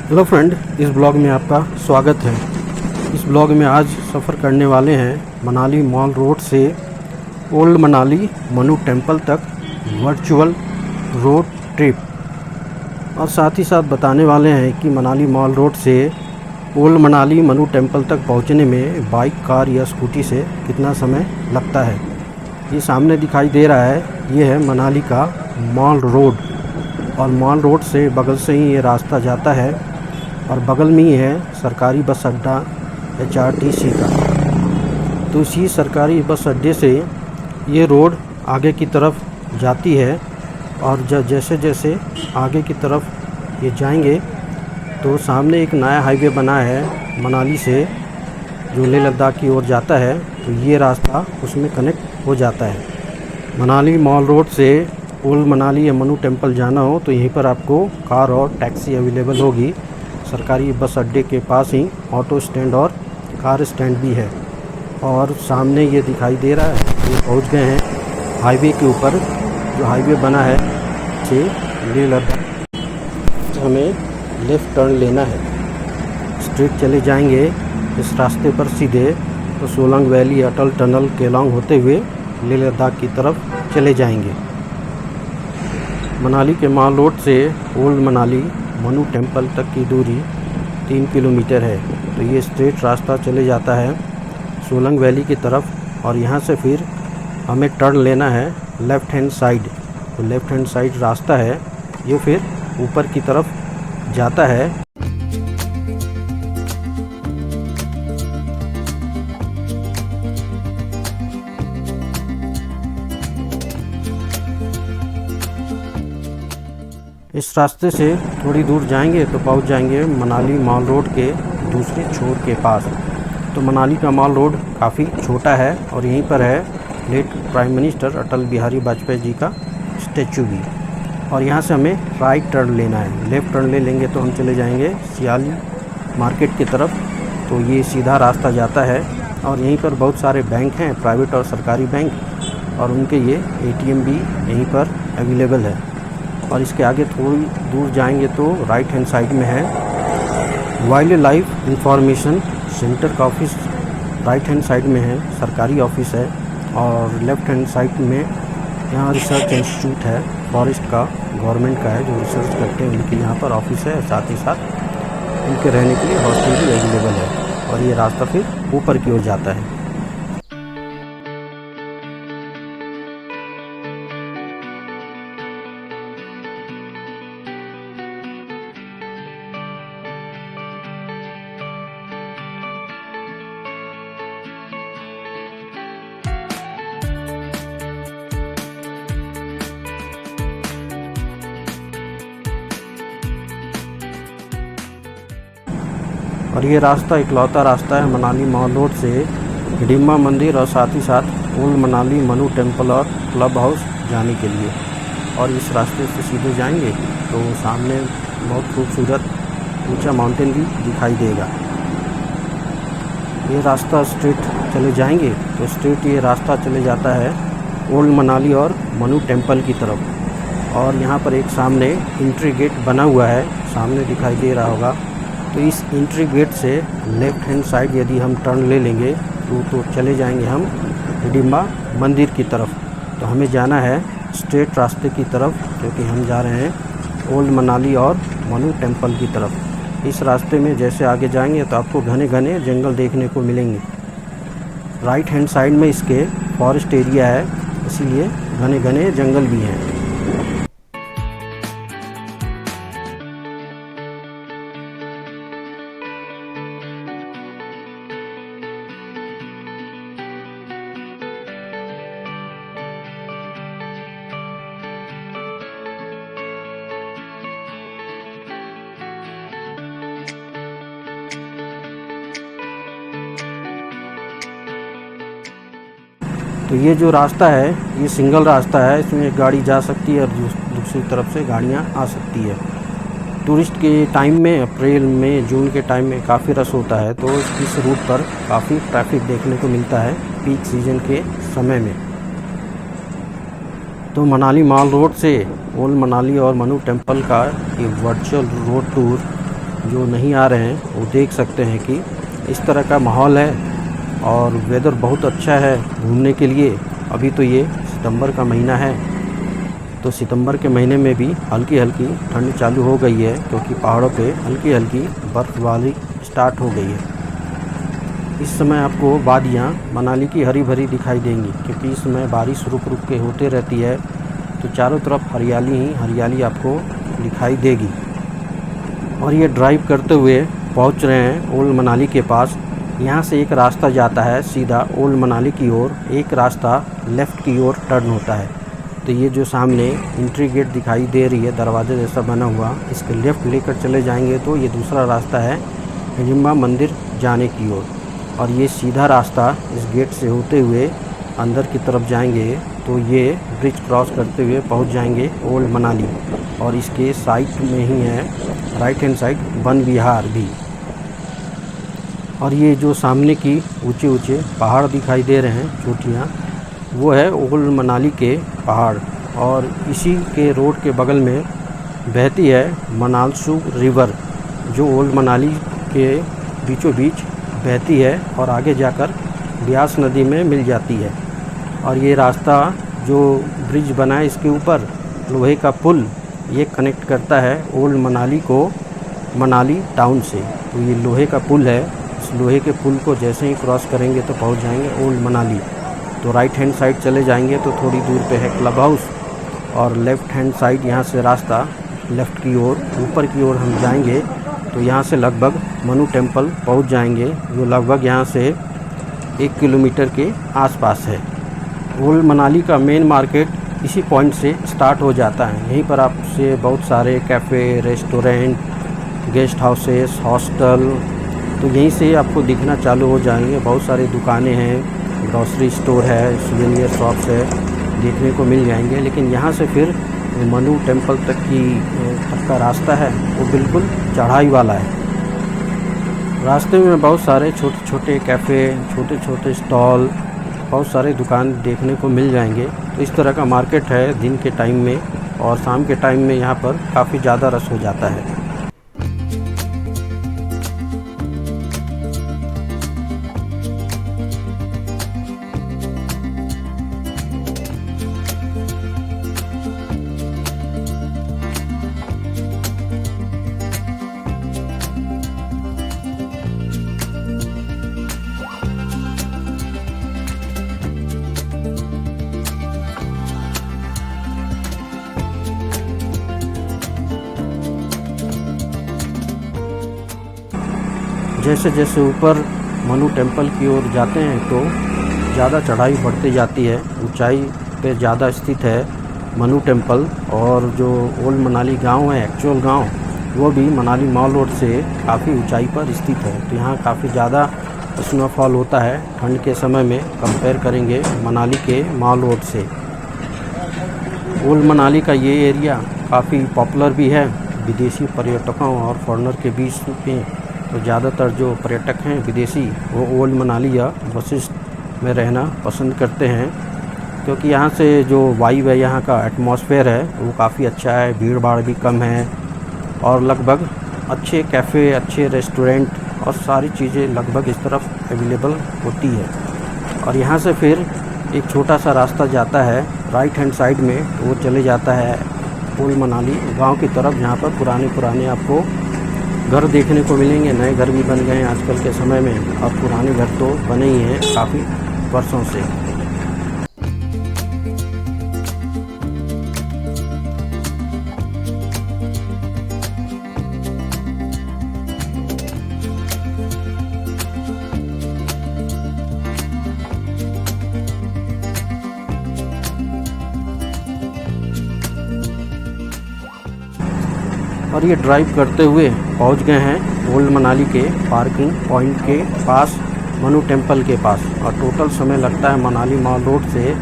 Hello friend, इस blog में आपका स्वागत है। इस ब्लॉग में आज सफ़र करने वाले हैं मनाली मॉल रोड से ओल्ड मनाली मनु टेम्पल तक वर्चुअल रोड ट्रिप, और साथ ही साथ बताने वाले हैं कि मनाली मॉल रोड से ओल्ड मनाली मनु टेम्पल तक पहुंचने में बाइक, कार या स्कूटी से कितना समय लगता है। ये सामने दिखाई दे रहा है, ये है मनाली का मॉल रोड, और मॉल रोड से बगल से ही ये रास्ता जाता है और बगल में ही है सरकारी बस अड्डा HRTC का। तो इसी सरकारी बस अड्डे से ये रोड आगे की तरफ जाती है, और जैसे जैसे आगे की तरफ ये जाएंगे तो सामने एक नया हाईवे बना है मनाली से जो लेह लद्दाख की ओर जाता है, तो ये रास्ता उसमें कनेक्ट हो जाता है। मनाली मॉल रोड से ओल्ड मनाली या मनु टेम्पल जाना हो तो यहीं पर आपको कार और टैक्सी अवेलेबल होगी। सरकारी बस अड्डे के पास ही ऑटो स्टैंड और कार स्टैंड भी है, और सामने ये दिखाई दे रहा है ये पहुंच गए हैं हाईवे के ऊपर। जो हाईवे बना है से लेह लद्दाख, हमें लेफ़्ट टर्न लेना है। स्ट्रेट चले जाएंगे इस रास्ते पर सीधे तो सोलंग वैली अटल टनल केलांग होते हुए लेह लद्दाख की तरफ चले जाएंगे। मनाली के मॉल रोड से ओल्ड मनाली मनु टेम्पल तक की दूरी 3 किलोमीटर है। तो ये स्ट्रेट रास्ता चले जाता है सोलंग वैली की तरफ, और यहाँ से फिर हमें टर्न लेना है लेफ़्ट हैंड साइड। तो लेफ़्ट हैंड साइड रास्ता है, ये फिर ऊपर की तरफ जाता है। इस रास्ते से थोड़ी दूर जाएंगे तो पहुंच जाएंगे मनाली मॉल रोड के दूसरे छोर के पास। तो मनाली का मॉल रोड काफ़ी छोटा है, और यहीं पर है late prime minister Atal Bihari Vajpayee ji का स्टैचू भी। और यहाँ से हमें राइट टर्न लेना है। लेफ़्ट टर्न ले लेंगे तो हम चले जाएंगे सियाली मार्केट की तरफ। तो ये सीधा रास्ता जाता है, और यहीं पर बहुत सारे बैंक हैं, प्राइवेट और सरकारी बैंक, और उनके ये ATM भी यहीं पर अवेलेबल है। और इसके आगे थोड़ी दूर जाएंगे तो राइट हैंड साइड में है वाइल्ड लाइफ इंफॉर्मेशन सेंटर का ऑफिस। राइट हैंड साइड में है सरकारी ऑफिस है, और लेफ़्ट हैंड साइड में यहाँ रिसर्च इंस्टीट्यूट है फॉरेस्ट का, गवर्नमेंट का है, जो रिसर्च करते हैं उनके यहाँ पर ऑफिस है। साथ ही साथ उनके रहने के लिए हॉस्टल भी अवेलेबल है, और ये रास्ता फिर ऊपर की ओर जाता है। और ये रास्ता इकलौता रास्ता है मनाली मॉल रोड से हिडिंबा मंदिर और साथ ही साथ ओल्ड मनाली मनु टेम्पल और क्लब हाउस जाने के लिए। और इस रास्ते से सीधे जाएंगे तो सामने बहुत खूबसूरत ऊंचा माउंटेन भी दिखाई देगा। ये रास्ता स्ट्रेट चले जाएंगे तो स्ट्रेट ये रास्ता चले जाता है ओल्ड मनाली और मनु टेम्पल की तरफ। और यहाँ पर एक सामने एंट्री गेट बना हुआ है, सामने दिखाई दे रहा होगा। तो इस एंट्री गेट से लेफ़्ट हैंड साइड यदि हम टर्न ले लेंगे तो चले जाएंगे हम हिडिंबा मंदिर की तरफ। तो हमें जाना है स्ट्रेट रास्ते की तरफ, क्योंकि हम जा रहे हैं ओल्ड मनाली और मनु टेम्पल की तरफ। इस रास्ते में जैसे आगे जाएंगे तो आपको घने घने जंगल देखने को मिलेंगे। राइट हैंड साइड में इसके फॉरेस्ट एरिया है, इसीलिए घने घने जंगल भी हैं। तो ये जो रास्ता है ये सिंगल रास्ता है, इसमें एक गाड़ी जा सकती है और दूसरी तरफ से गाड़ियाँ आ सकती है। टूरिस्ट के टाइम में अप्रैल में जून के टाइम में काफ़ी रश होता है, तो इस रूट पर काफ़ी ट्रैफिक देखने को मिलता है पीक सीजन के समय में। तो मनाली मॉल रोड से ओल्ड मनाली और मनु टेम्पल का ये वर्चुअल रोड टूर जो नहीं आ रहे हैं वो देख सकते हैं कि इस तरह का माहौल है और वेदर बहुत अच्छा है घूमने के लिए। अभी तो ये सितंबर का महीना है, तो सितंबर के महीने में भी हल्की हल्की ठंड चालू हो गई है, क्योंकि पहाड़ों पे हल्की हल्की बर्फ़बारी स्टार्ट हो गई है। इस समय आपको वादियाँ मनाली की हरी भरी दिखाई देंगी, क्योंकि इस समय बारिश रुक रुक के होते रहती है, तो चारों तरफ हरियाली ही हरियाली आपको दिखाई देगी। और ये ड्राइव करते हुए पहुंच रहे हैं ओल्ड मनाली के पास। यहाँ से एक रास्ता जाता है सीधा ओल्ड मनाली की ओर, एक रास्ता लेफ़्ट की ओर टर्न होता है। तो ये जो सामने एंट्री गेट दिखाई दे रही है, दरवाज़ा जैसा बना हुआ, इसके लेफ़्ट लेकर चले जाएंगे तो ये दूसरा रास्ता है हिडिंबा मंदिर जाने की ओर। और ये सीधा रास्ता इस गेट से होते हुए अंदर की तरफ जाएंगे तो ये ब्रिज क्रॉस करते हुए पहुंच जाएंगे ओल्ड मनाली। और इसके साइड में ही है राइट हैंड साइड वन विहार भी। और ये जो सामने की ऊंचे ऊंचे पहाड़ दिखाई दे रहे हैं, चोटियाँ, वो है ओल्ड मनाली के पहाड़। और इसी के रोड के बगल में बहती है मनालसू रिवर, जो ओल्ड मनाली के बीचों बीच बहती है और आगे जाकर ब्यास नदी में मिल जाती है। और ये रास्ता जो ब्रिज बना है इसके ऊपर लोहे का पुल, ये कनेक्ट करता है ओल्ड मनाली को मनाली टाउन से। तो ये लोहे का पुल है, इस लोहे के पुल को जैसे ही क्रॉस करेंगे तो पहुंच जाएंगे ओल्ड मनाली। तो राइट हैंड साइड चले जाएंगे तो थोड़ी दूर पे है क्लब हाउस, और लेफ़्ट हैंड साइड यहाँ से रास्ता लेफ़्ट की ओर ऊपर की ओर हम जाएंगे तो यहाँ से लगभग मनु टेम्पल पहुँच जाएंगे, जो लगभग यहाँ से 1 किलोमीटर के आसपास है। ओल्ड मनाली का मेन मार्केट इसी पॉइंट से स्टार्ट हो जाता है। यहीं पर आपसे बहुत सारे cafe, restaurant, guest houses, hostel, तो यहीं से आपको दिखना चालू हो जाएंगे। बहुत सारी दुकानें हैं, ग्रॉसरी स्टोर है, सुवेनियर शॉप्स है, देखने को मिल जाएंगे। लेकिन यहाँ से फिर मनु टेम्पल तक का रास्ता है वो बिल्कुल चढ़ाई वाला है। रास्ते में बहुत सारे छोटे छोटे कैफ़े, छोटे छोटे स्टॉल, बहुत सारे दुकान देखने को मिल जाएंगे। तो इस तरह का मार्केट है दिन के टाइम में, और शाम के टाइम में यहाँ पर काफ़ी ज़्यादा रश हो जाता है। जैसे जैसे ऊपर मनु टेम्पल की ओर जाते हैं तो ज़्यादा चढ़ाई बढ़ती जाती है। ऊंचाई पे ज़्यादा स्थित है मनु टेम्पल। और जो ओल्ड मनाली गांव है, एक्चुअल गांव, वो भी मनाली मॉल रोड से काफ़ी ऊंचाई पर स्थित है। तो यहाँ काफ़ी ज़्यादा स्नोफॉल होता है ठंड के समय में, कंपेयर करेंगे मनाली के मॉल रोड से। ओल्ड मनाली का ये एरिया काफ़ी पॉपुलर भी है विदेशी पर्यटकों और फॉरेनर के बीच में। तो ज़्यादातर जो पर्यटक हैं विदेशी, वो ओल्ड मनाली या वशिष्ठ में रहना पसंद करते हैं, क्योंकि यहाँ से जो वाइब है, यहाँ का एटमॉस्फेयर है, वो काफ़ी अच्छा है, भीड़ भाड़ भी कम है, और लगभग अच्छे कैफ़े, अच्छे रेस्टोरेंट और सारी चीज़ें लगभग इस तरफ अवेलेबल होती है। और यहाँ से फिर एक छोटा सा रास्ता जाता है राइट हैंड साइड में, वो चले जाता है ओल्ड मनाली गांव की तरफ, जहाँ पर पुराने आपको घर देखने को मिलेंगे। नए घर भी बन गए हैं आजकल के समय में, और पुराने घर तो बने ही हैं काफ़ी वर्षों से। और ये ड्राइव करते हुए पहुंच गए हैं ओल्ड मनाली के पार्किंग पॉइंट के पास, मनु टेम्पल के पास। और टोटल समय लगता है मनाली मॉल रोड से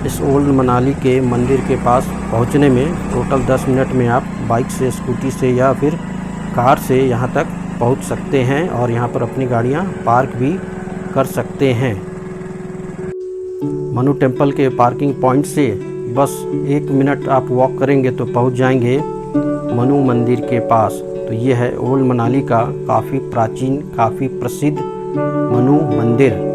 इस ओल्ड मनाली के मंदिर के पास पहुंचने में टोटल 10 मिनट में आप बाइक से, स्कूटी से या फिर कार से यहाँ तक पहुँच सकते हैं, और यहाँ पर अपनी गाड़ियाँ पार्क भी कर सकते हैं। मनु टेम्पल के पार्किंग पॉइंट से बस 1 मिनट आप वॉक करेंगे तो पहुँच जाएंगे मनु मंदिर के पास। तो ये है ओल्ड मनाली का काफ़ी प्राचीन, काफ़ी प्रसिद्ध मनु मंदिर।